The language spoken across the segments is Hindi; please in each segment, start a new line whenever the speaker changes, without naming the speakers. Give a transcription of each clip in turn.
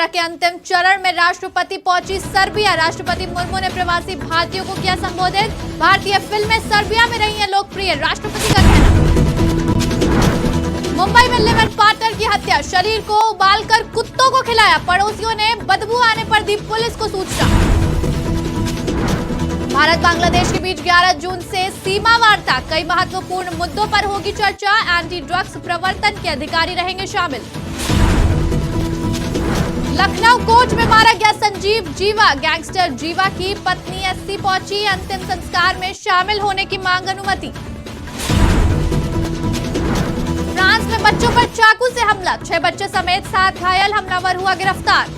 के अंतिम चरण में राष्ट्रपति पहुंची सर्बिया। राष्ट्रपति मुर्मू ने प्रवासी भारतीयों को किया संबोधित। भारतीय फिल्में सर्बिया में रही हैं लोकप्रिय, राष्ट्रपति का कहना। मुंबई में लिव इन पार्टनर की हत्या, शरीर को उबालकर कुत्तों को खिलाया, पड़ोसियों ने बदबू आने पर दी पुलिस को सूचना। भारत बांग्लादेश के बीच 11 जून से सीमा वार्ता, कई महत्वपूर्ण मुद्दों पर होगी चर्चा। एंटी ड्रग्स प्रवर्तन के अधिकारी रहेंगे शामिल। लखनऊ कोच में मारा गया संजीव जीवा, गैंगस्टर जीवा की पत्नी एससी पहुंची, अंतिम संस्कार में शामिल होने की मांग अनुमति। फ्रांस में बच्चों पर चाकू से हमला, 6 बच्चे समेत 7 घायल, हमलावर हुआ गिरफ्तार।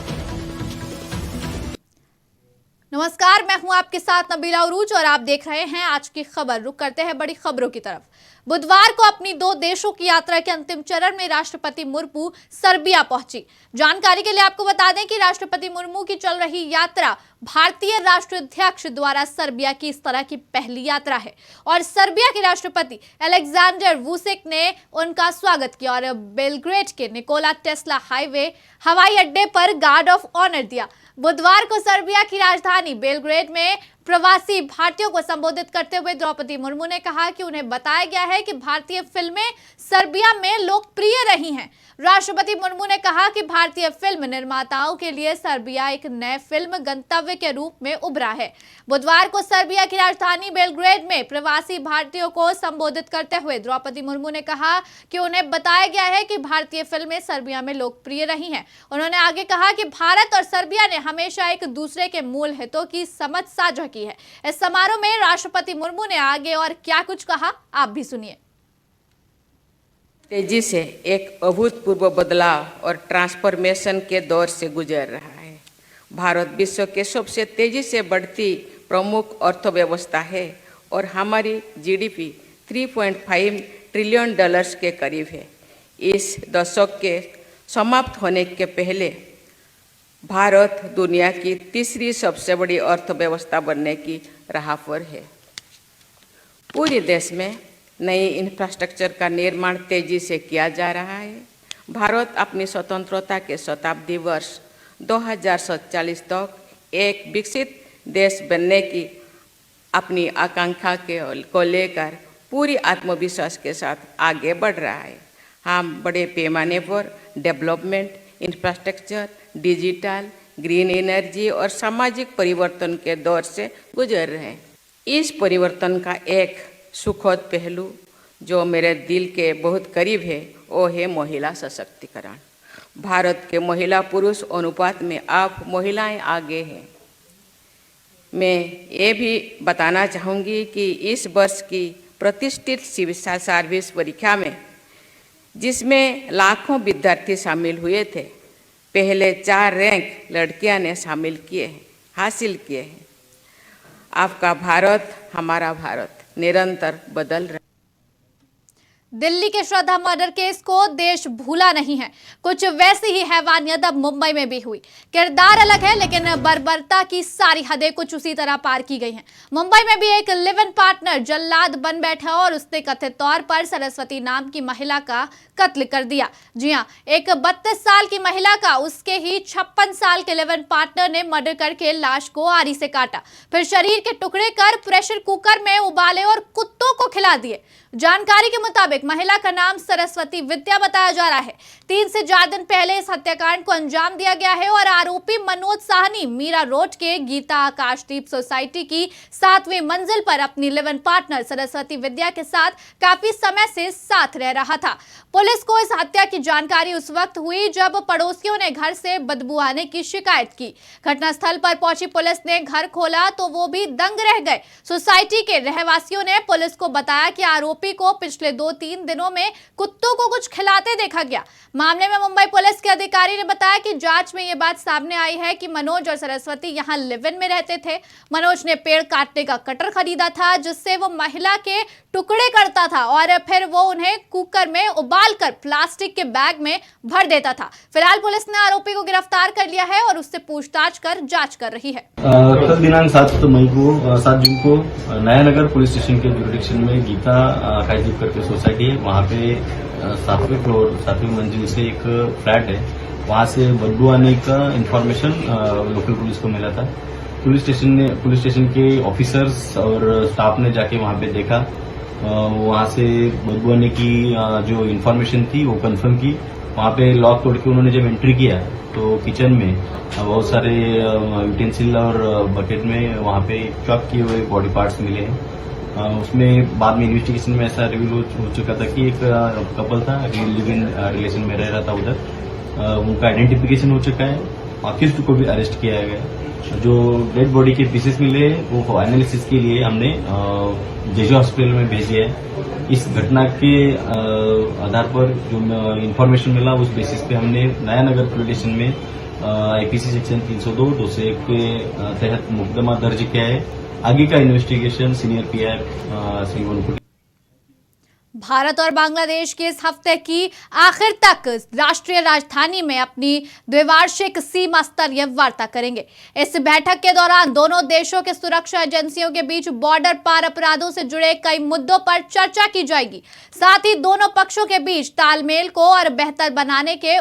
नमस्कार, मैं हूं आपके साथ नबीला उरूज और आप देख रहे हैं आज की खबर। रुक करते हैं बड़ी खबरों की तरफ। बुधवार को अपनी 2 देशों की यात्रा के अंतिम चरण में राष्ट्रपति मुर्मू सर्बिया पहुंची। जानकारी के लिए आपको बता दें कि राष्ट्रपति मुर्मू की चल रही यात्रा भारतीय राष्ट्राध्यक्ष द्वारा सर्बिया की इस तरह की पहली यात्रा है और सर्बिया के राष्ट्रपति अलेक्जेंडर वुसिक ने उनका स्वागत किया और बेलग्रेड के निकोला टेस्ला हाईवे हवाई अड्डे पर गार्ड ऑफ ऑनर दिया। बुधवार को सर्बिया की राजधानी बेलग्रेड में प्रवासी भारतीयों को संबोधित करते हुए द्रौपदी मुर्मू ने कहा कि उन्हें बताया गया है कि भारतीय फिल्में सर्बिया में लोकप्रिय रही हैं। राष्ट्रपति मुर्मू ने कहा कि भारतीय फिल्म निर्माताओं के लिए सर्बिया एक नए फिल्म गंतव्य के रूप में उभरा है। बुधवार को सर्बिया की राजधानी बेलग्रेड में प्रवासी भारतीयों को संबोधित करते हुए द्रौपदी मुर्मू ने कहा कि उन्हें बताया गया है कि भारतीय फिल्में सर्बिया में लोकप्रिय रही हैं। उन्होंने आगे कहा कि भारत और सर्बिया ने हमेशा एक दूसरे के मूल हितों की समझ साझा की है। इस समारोह में राष्ट्रपति मुर्मू ने आगे और क्या कुछ कहा, आप भी सुनिए।
तेजी से एक अभूतपूर्व बदलाव और ट्रांसफॉर्मेशन के दौर से गुजर रहा है। भारत विश्व के सबसे तेजी से बढ़ती प्रमुख अर्थव्यवस्था है और हमारी जीडीपी 3.5 ट्रिलियन डॉलर्स के करीब है। इस दशक के समाप्त होने के पहले भारत दुनिया की तीसरी सबसे बड़ी अर्थव्यवस्था बनने की राह पर है। पूरे देश में नई इंफ्रास्ट्रक्चर का निर्माण तेजी से किया जा रहा है। भारत अपनी स्वतंत्रता के शताब्दी वर्ष 2047 तक एक विकसित देश बनने की अपनी आकांक्षा को लेकर पूरी आत्मविश्वास के साथ आगे बढ़ रहा है। हम बड़े पैमाने पर development, infrastructure, digital, green energy और सामाजिक परिवर्तन के दौर से गुजर रहे हैं। इस परिवर्तन का एक सुखद पहलू जो मेरे दिल के बहुत करीब है वो है महिला सशक्तिकरण। भारत के महिला पुरुष अनुपात में अब महिलाएं आगे हैं। मैं ये भी बताना चाहूँगी कि इस वर्ष की प्रतिष्ठित सिविल सर्विस परीक्षा में जिसमें लाखों विद्यार्थी शामिल हुए थे, पहले 4 रैंक लड़कियां ने हासिल किए हैं। आपका भारत, हमारा भारत निरंतर बदल रहा है।
दिल्ली के श्रद्धा मर्डर केस को देश भूला नहीं है। कुछ वैसी ही हैवानियत अब मुंबई में भी हुई। किरदार अलग है लेकिन बर्बरता की सारी हदें कुछ उसी तरह पार की गई हैं। मुंबई में भी एक लिव इन पार्टनर जल्लाद बन बैठा और उसने कथित तौर पर सरस्वती नाम की महिला का कत्ल कर दिया। जी हां, एक 32 साल की महिला का उसके ही 56 साल के लिव इन पार्टनर ने मर्डर करके लाश को आरी से काटा, फिर शरीर के टुकड़े कर प्रेशर कुकर में उबाले और कुत्तों को खिला दिए। जानकारी के मुताबिक महिला का नाम सरस्वती विद्या बताया जा रहा है। 3 से 4 दिन पहले इस हत्याकांड को अंजाम दिया गया है और आरोपी मनोज साहनी मीरा रोड के गीता आकाशदीप सोसाइटी की 7वीं मंजिल पर अपनी live in partner Saraswati Vidya के साथ काफी समय से साथ रह रहा था। पुलिस को इस हत्या की जानकारी उस वक्त हुई जब पड़ोसियों ने घर से बदबू आने की शिकायत की। घटनास्थल पर पहुंची पुलिस ने घर खोला तो वो भी दंग रह गए। सोसाइटी के रहवासियों ने पुलिस को बताया कि आरोपी को पिछले 2-3 दिनों में कुत्तों को कुछ खिलाते देखा गया। मामले में मुंबई पुलिस के अधिकारी ने बताया कि जांच में यह बात सामने आई है कि मनोज और सरस्वती यहां लिव इन में रहते थे। मनोज ने पेड़ काटने का कटर खरीदा था जिससे वो महिला के टुकड़े करता था और फिर वो उन्हें कुकर में उबालकर प्लास्टिक के बैग में भर देता था। फिलहाल पुलिस ने आरोपी को गिरफ्तार कर लिया है और उससे पूछताछ कर जांच कर रही है।
कल दिनांक 7 जून को नयानगर पुलिस स्टेशन के जुरिडिक्शन में गीता आकाशदीप करके सोसाइटी है, वहाँ पे 7वें फ्लोर 7वीं मंजिल से एक फ्लैट है वहाँ से बदबू आने का इंफॉर्मेशन लोकल पुलिस को मिला था। पुलिस स्टेशन के ऑफिसर्स और स्टाफ ने जाके वहाँ पे देखा। वहाँ से बदबू आने की जो इंफॉर्मेशन थी वो कंफर्म की। वहाँ पे लॉक तोड़ के उन्होंने जब एंट्री किया तो किचन में बहुत सारे यूटेंसिल और बकेट में वहाँ पे चॉप किए हुए बॉडी पार्ट्स मिले हैं। उसमें बाद में इन्वेस्टिगेशन में ऐसा रिवील हो चुका था कि एक कपल था, लिव इन रिलेशन में रह रहा था उधर। उनका आइडेंटिफिकेशन हो चुका है। अक्यूज्ड को भी अरेस्ट किया गया। जो डेड बॉडी के पीसेस मिले वो एनालिसिस के लिए हमने जेजे हॉस्पिटल में भेजे है। इस घटना के आधार पर जो इंफॉर्मेशन मिला उस बेसिस पे हमने नयानगर पुलिस स्टेशन में आईपीसी सेक्शन 302 201 के तहत मुकदमा दर्ज किया है। आगे का investigation senior PI Shri Vanakutty.
Bharat और बांग्लादेश के इस हफ्ते की आखिर तक राष्ट्रीय राजधानी में अपनी द्विवार्षिक सीमा स्तरीय वार्ता करेंगे। इस बैठक के दौरान दोनों देशों के सुरक्षा एजेंसियों के बीच बॉर्डर पार अपराधों से जुड़े कई मुद्दों पर चर्चा की जाएगी। साथ ही दोनों पक्षों के बीच तालमेल को और बेहतर बनाने के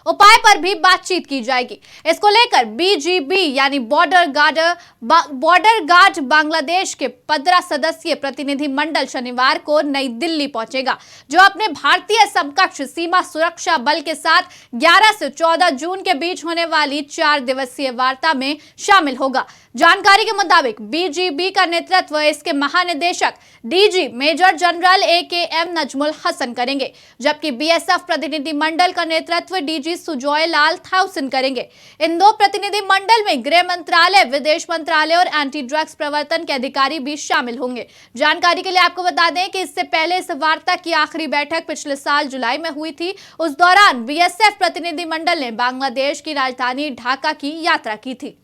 उपाय पर भी बातचीत की जाएगी। इसको लेकर बीजीबी यानी बॉर्डर गार्ड बांग्लादेश के 15 सदस्यीय प्रतिनिधि मंडल शनिवार को नई दिल्ली पहुंचेगा, जो अपने भारतीय समकक्ष सीमा सुरक्षा बल के साथ 11 से 14 जून के बीच होने वाली 4 दिवसीय वार्ता में शामिल होगा। जानकारी के मुताबिक बीजीबी का नेतृत्व इसके महानिदेशक DG major general AKM Najmul Hasan करेंगे, जबकि बीएसएफ प्रतिनिधि मंडल का नेतृत्व डीजी सुजॉय लाल थाउसन करेंगे। इन दो प्रतिनिधि मंडल में गृह मंत्रालय, विदेश मंत्रालय और एंटी ड्रग्स प्रवर्तन के अधिकारी भी शामिल होंगे। जानकारी के लिए आपको बता दें कि इससे पहले इस वार्ता की आखिरी बैठक पिछले साल जुलाई में हुई थी। उस दौरान बीएसएफ प्रतिनिधि मंडल ने बांग्लादेश की राजधानी ढाका की यात्रा की थी।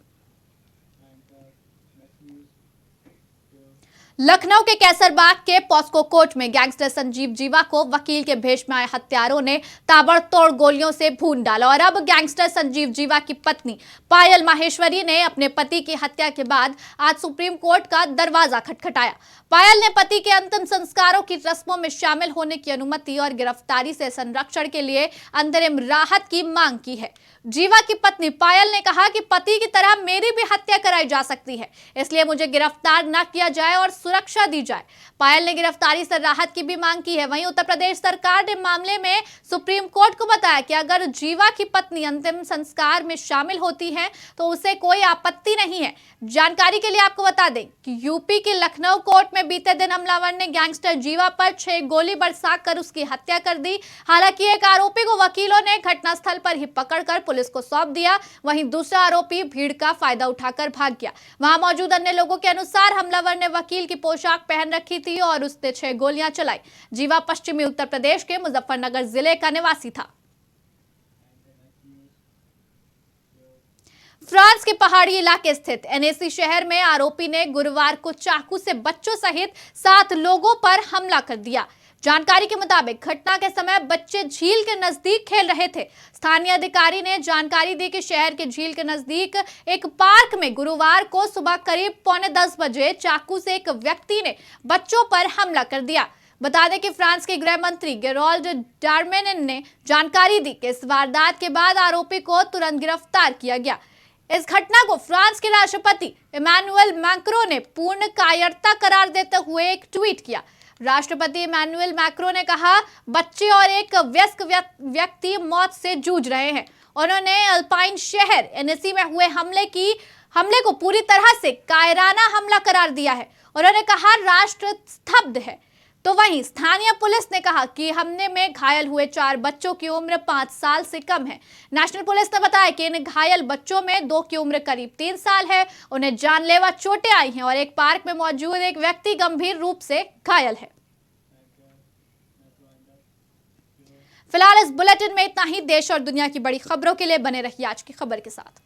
लखनऊ के कैसरबाग के पॉस्को कोर्ट में गैंगस्टर संजीव जीवा को वकील के भेष में आए हत्यारों ने ताबड़तोड़ गोलियों से भून डाला और अब गैंगस्टर संजीव जीवा की पत्नी पायल माहेश्वरी ने अपने पति की हत्या के बाद आज सुप्रीम कोर्ट का दरवाजा खटखटाया। पायल ने पति के अंतिम संस्कारों की रस्मों में शामिल होने की अनुमति और गिरफ्तारी से संरक्षण के लिए अंतरिम राहत की मांग की है। जीवा की पत्नी पायल ने कहा कि पति की तरह मेरी भी हत्या कराई जा सकती है, इसलिए मुझे गिरफ्तार न किया जाए और सुरक्षा दी जाए। पायल ने गिरफ्तारी से राहत की भी मांग की है। वहीं उत्तर प्रदेश सरकार ने मामले में सुप्रीम कोर्ट को बताया कि अगर जीवा की पत्नी अंतिम संस्कार में शामिल होती है तो उसे कोई आपत्ति नहीं है। जानकारी के लिए आपको बता दें कि यूपी के लखनऊ कोर्ट में बीते दिन हमलावर ने गैंगस्टर जीवा पर 6 गोली बरसाकर उसकी हत्या कर दी। हालांकि एक आरोपी को वकीलों ने घटनास्थल पर ही पकड़कर पुलिस को सौंप दिया। वहीं दूसरा आरोपी भीड़ का फायदा उठाकर भाग गया। वहां मौजूद अन्य लोगों के अनुसार हमलावर ने वकील की पोशाक पहन रखी थी और उसने 6 गोलियां चलाई। जीवा पश्चिमी उत्तर प्रदेश के मुजफ्फरनगर जिले का निवासी था। फ्रांस के पहाड़ी इलाके स्थित एनेसी शहर में आरोपी ने गुरुवार को चाकू से बच्चों सहित 7 लोगों पर हमला कर दिया। जानकारी के मुताबिक घटना के समय बच्चे झील के नजदीक खेल रहे थे। स्थानीय अधिकारी ने जानकारी दी कि शहर के झील के नजदीक एक पार्क में गुरुवार को सुबह करीब 9:45 बजे चाकू से एक व्यक्ति ने बच्चों पर हमला कर दिया। बता दें कि फ्रांस के गृह मंत्री गेरोल्ड डार्मेनिन ने जानकारी दी कि इस वारदात के बाद आरोपी को तुरंत गिरफ्तार किया गया। इस घटना को फ्रांस के राष्ट्रपति इमैनुअल मैक्रों ने पूर्ण कायरता करार देते हुए एक ट्वीट किया। राष्ट्रपति इमैनुअल मैक्रों ने कहा, बच्चे और एक वयस्क व्यक्ति मौत से जूझ रहे हैं। उन्होंने अल्पाइन शहर एनेसी में हुए हमले को पूरी तरह से कायराना हमला करार दिया है। उन्होंने कहा, राष्ट्र स्तब्ध है। तो वहीं स्थानीय पुलिस ने कहा कि हमले में घायल हुए 4 बच्चों की उम्र 5 साल से कम है। नेशनल पुलिस ने बताया कि इन घायल बच्चों में 2 की उम्र करीब 3 साल है। उन्हें जानलेवा चोटें आई हैं और एक पार्क में मौजूद एक व्यक्ति गंभीर रूप से घायल है। फिलहाल इस बुलेटिन में इतना ही। देश और दुनिया की बड़ी खबरों के लिए बने रहिए आज की खबर के साथ।